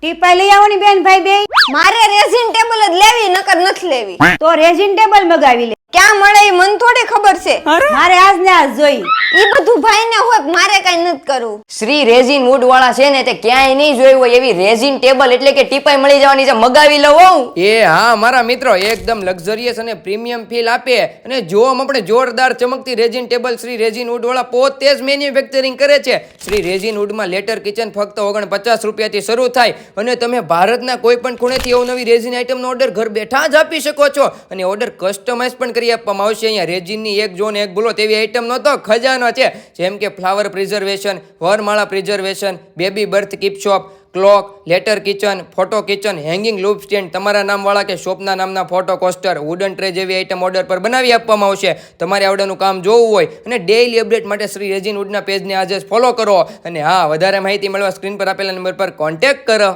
Teapoy લઈ આવવાની બેન ભાઈ બે. મારે રેઝિન ટેબલ જ લેવી નકર નથી લેવી. તો રેઝિન ટેબલ મગાવી લે. ક્યાં મળે ઈ મને થોડી ખબર છે. મારે આજ ને આજ જોઈ. ઈ બધું ભાઈને હોય મારે કઈ નથી કરવું. શ્રી રેઝિન વુડ વાળા છે ને તે ક્યાંય નહીં જોયું હોય એવી રેઝિન ટેબલ એટલે કે ટીપાઈ મળી જવાની છે, મગાવી લઉં. એ હા મારા મિત્રો, એકદમ લક્ઝરિયસ અને પ્રીમિયમ ફીલ આપે અને જોવામાં આપણે જોરદાર ચમકતી resin table Shri resin wood વાળા પોતે જ મેન્યુફેક્ચરિંગ કરે છે. શ્રી રેઝિન વુડમાં લેટર કિચન ફક્ત 49 રૂપિયાથી શરૂ થાય અને તમે ભારતના કોઈ પણ ખૂણેથી અવનવી રેઝિન આઇટમનો ઓર્ડર ઘર બેઠા જ આપી શકો છો અને ઓર્ડર કસ્ટમાઇઝ પણ કરી આપવામાં આવશે. અહીંયા રેઝિનની એક જોન એક બોલો તેવી આઇટમનો તો ખજાનો છે, જેમ કે ફ્લાવર પ્રિઝર્વેશન, વરમાળા preservation, baby birth keepsake, clock, letter keychain, photo keychain, hanging loop stand, તમારા નામવાળા કે શોપના નામના ફોટો કોસ્ટર, વુડન ટ્રે જેવી આઇટમ ઓર્ડર પર બનાવી આપવામાં આવશે. તમારે આવડેનું કામ જોવું હોય અને ડેઇલી અપડેટ માટે શ્રી રેઝિન વુડના પેજને આજે ફોલો કરો અને હા, વધારે માહિતી મેળવવા સ્ક્રીન પર આપેલા નંબર પર કોન્ટેક્ટ કરો.